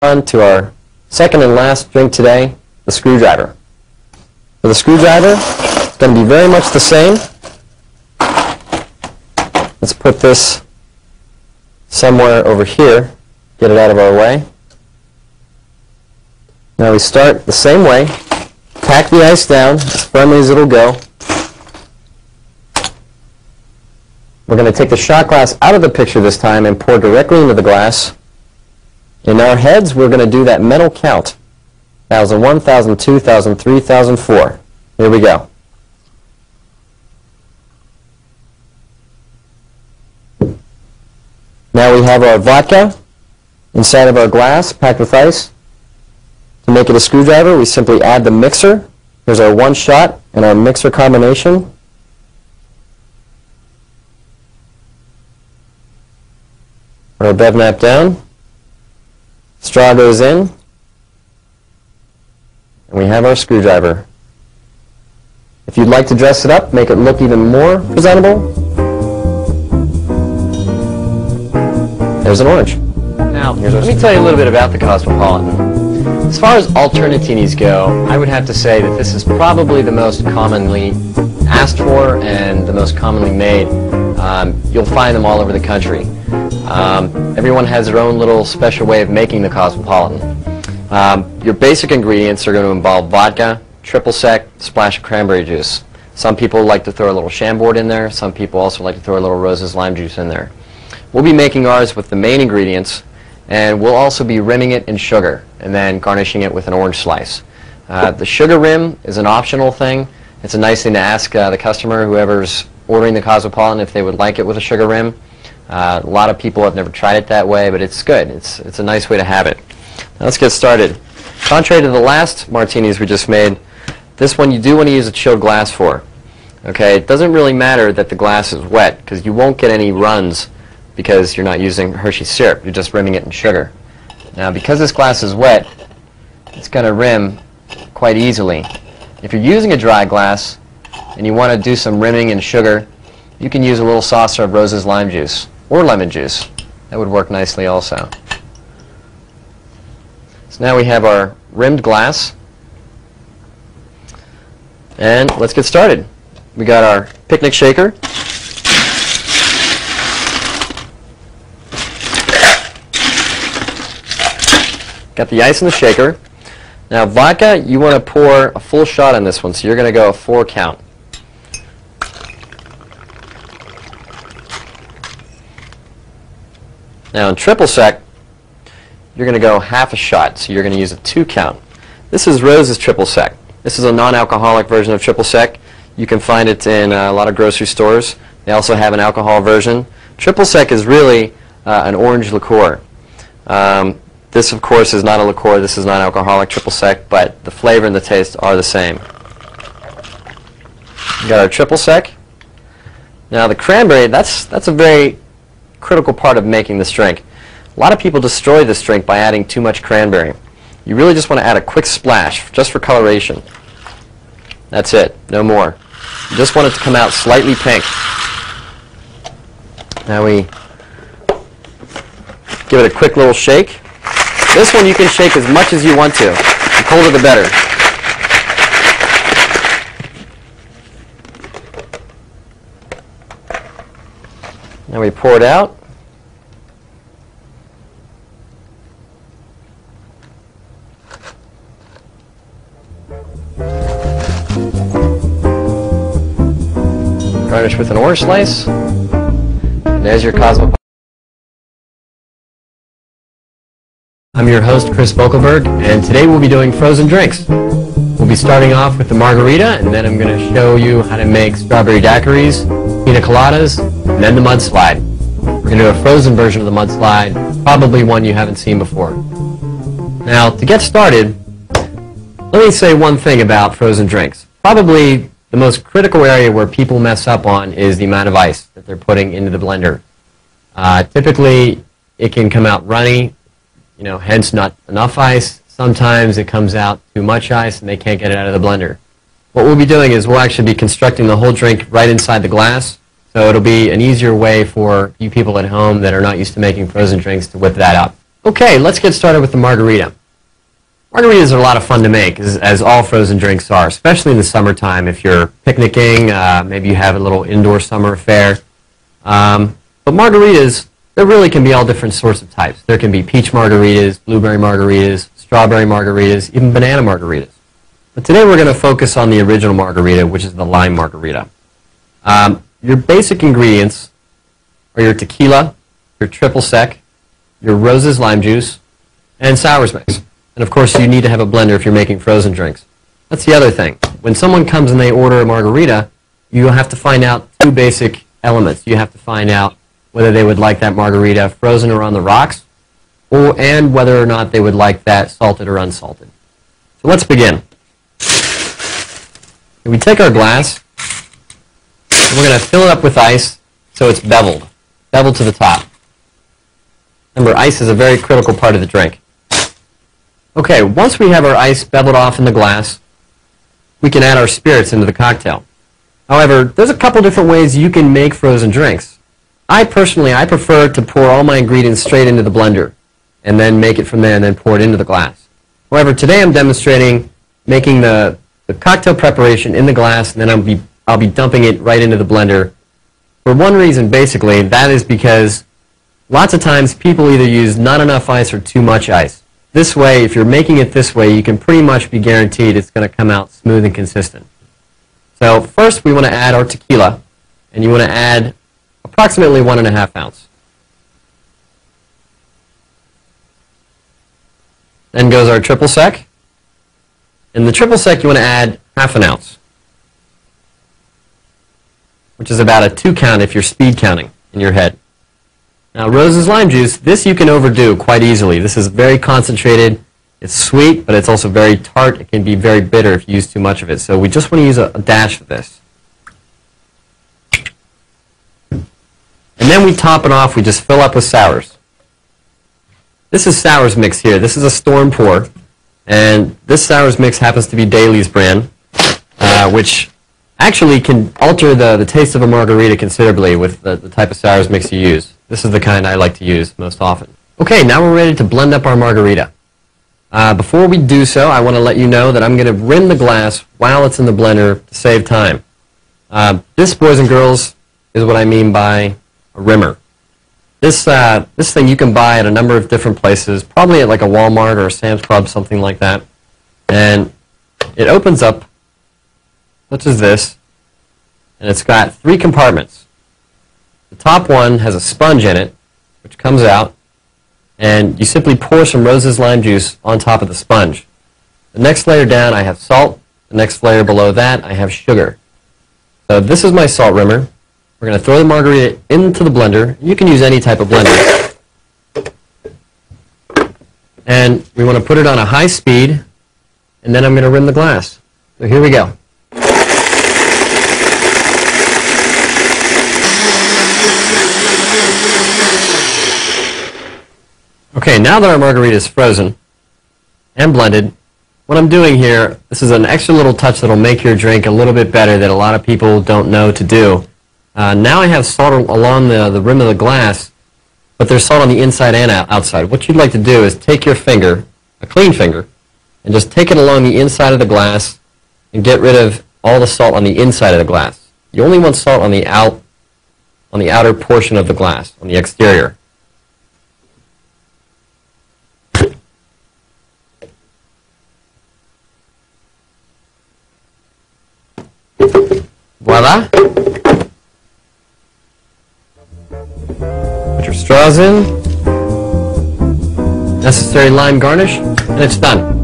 On to our second and last drink today, the screwdriver. For the screwdriver, it's going to be very much the same. Let's put this somewhere over here, get it out of our way. Now we start the same way, pack the ice down as firmly as it'll go. We're going to take the shot glass out of the picture this time and pour directly into the glass. In our heads, we're going to do that mental count. 1,001, 1,002, 1,003, 1,004. Here we go. Now we have our vodka inside of our glass, packed with ice. To make it a screwdriver, we simply add the mixer. Here's our one shot and our mixer combination. Put our bev nap down. Straw goes in. And we have our screwdriver. If you'd like to dress it up, make it look even more presentable, there's an orange. Now, let me tell you a little bit about the Cosmopolitan. As far as alternatinis go, I would have to say that this is probably the most commonly asked for and the most commonly made. You'll find them all over the country. Everyone has their own little special way of making the Cosmopolitan. Your basic ingredients are going to involve vodka, triple sec, splash of cranberry juice. Some people like to throw a little Chambord in there. Some people also like to throw a little Rose's lime juice in there. We'll be making ours with the main ingredients, and we'll also be rimming it in sugar and then garnishing it with an orange slice. The sugar rim is an optional thing. It's a nice thing to ask the customer, whoever's ordering the Cosmopolitan, if they would like it with a sugar rim. A lot of people have never tried it that way, but it's good. It's a nice way to have it. Now let's get started. Contrary to the last martinis we just made, this one you do want to use a chilled glass for. Okay, it doesn't really matter that the glass is wet, because you won't get any runs because you're not using Hershey's syrup. You're just rimming it in sugar. Now, because this glass is wet, it's going to rim quite easily. If you're using a dry glass and you want to do some rimming in sugar, you can use a little saucer of Rose's lime juice or lemon juice. That would work nicely also. So now we have our rimmed glass. And let's get started. We got our picnic shaker. Got the ice in the shaker. Now vodka, you want to pour a full shot on this one, so you're going to go a 4 count. Now in triple sec, you're going to go half a shot, so you're going to use a 2 count. This is Rose's triple sec. This is a non-alcoholic version of triple sec. You can find it in a lot of grocery stores. They also have an alcohol version. Triple sec is really an orange liqueur. This, of course, is not a liqueur. This is non-alcoholic triple sec, but the flavor and the taste are the same. We got our triple sec. Now the cranberry, that's a very critical part of making this drink. A lot of people destroy this drink by adding too much cranberry. You really just want to add a quick splash, just for coloration. That's it, no more. You just want it to come out slightly pink. Now we give it a quick little shake. This one you can shake as much as you want to. The colder the better. Now we pour it out. Garnish with an orange slice. And there's your Cosmopolitan. I'm your host, Chris Vogelberg, and today we'll be doing frozen drinks. We'll be starting off with the margarita, and then I'm going to show you how to make strawberry daiquiris, pina coladas, and then the mudslide. We're going to do a frozen version of the mudslide, probably one you haven't seen before. Now, to get started, let me say one thing about frozen drinks. Probably the most critical area where people mess up on is the amount of ice that they're putting into the blender. Typically, it can come out runny, hence not enough ice. Sometimes it comes out too much ice and they can't get it out of the blender. What we'll be doing is we'll actually be constructing the whole drink right inside the glass, so it'll be an easier way for you people at home that are not used to making frozen drinks to whip that up. Okay, let's get started with the margarita. Margaritas are a lot of fun to make, as all frozen drinks are, especially in the summertime if you're picnicking, maybe you have a little indoor summer affair. But margaritas, there really can be all different sorts of types. There can be peach margaritas, blueberry margaritas, strawberry margaritas, even banana margaritas. But today we're going to focus on the original margarita, which is the lime margarita. Your basic ingredients are your tequila, your triple sec, your Rose's lime juice, and sours mix. And of course, you need to have a blender if you're making frozen drinks. That's the other thing. When someone comes and they order a margarita, you have to find out two basic elements. You have to find out whether they would like that margarita frozen or on the rocks, and whether or not they would like that salted or unsalted. So let's begin. We take our glass, and we're going to fill it up with ice so it's beveled to the top. Remember, ice is a very critical part of the drink. Okay, once we have our ice beveled off in the glass, we can add our spirits into the cocktail. However, there's a couple different ways you can make frozen drinks. I prefer to pour all my ingredients straight into the blender and then make it from there and then pour it into the glass. However, today I'm demonstrating making the cocktail preparation in the glass, and then I'll be dumping it right into the blender. For one reason, basically, that is because lots of times people either use not enough ice or too much ice. This way, if you're making it this way, you can pretty much be guaranteed it's going to come out smooth and consistent. So first we want to add our tequila, and you want to add approximately 1.5 ounces. Then goes our triple sec. In the triple sec you want to add 1/2 ounce, which is about a 2 count if you're speed counting in your head. Now, Rose's lime juice, this you can overdo quite easily. This is very concentrated. It's sweet, but it's also very tart. It can be very bitter if you use too much of it. So we just want to use a dash of this. And then we top it off. We just fill up with sours. This is sours mix here. This is a storm pour. And this sours mix happens to be Daly's brand, which actually can alter the taste of a margarita considerably with the type of sours mix you use. This is the kind I like to use most often. Okay, now we're ready to blend up our margarita. Before we do so, I want to let you know that I'm going to rim the glass while it's in the blender to save time. This, boys and girls, is what I mean by a rimmer. This thing you can buy at a number of different places, probably at like a Walmart or a Sam's Club, something like that. And it opens up, such as this, and it's got 3 compartments. The top one has a sponge in it, which comes out, and you simply pour some Rose's lime juice on top of the sponge. The next layer down, I have salt. The next layer below that, I have sugar. So this is my salt rimmer. We're going to throw the margarita into the blender. You can use any type of blender. And we want to put it on a high speed, and then I'm going to rim the glass. So here we go. Okay, now that our margarita is frozen and blended, what I'm doing here, this is an extra little touch that will make your drink a little bit better that a lot of people don't know to do. Now I have salt along the rim of the glass, but there's salt on the inside and outside. What you'd like to do is take your finger, a clean finger, and just take it along the inside of the glass and get rid of all the salt on the inside of the glass. You only want salt on the outer portion of the glass, on the exterior. Voila. Put your straws in, necessary lime garnish, and it's done.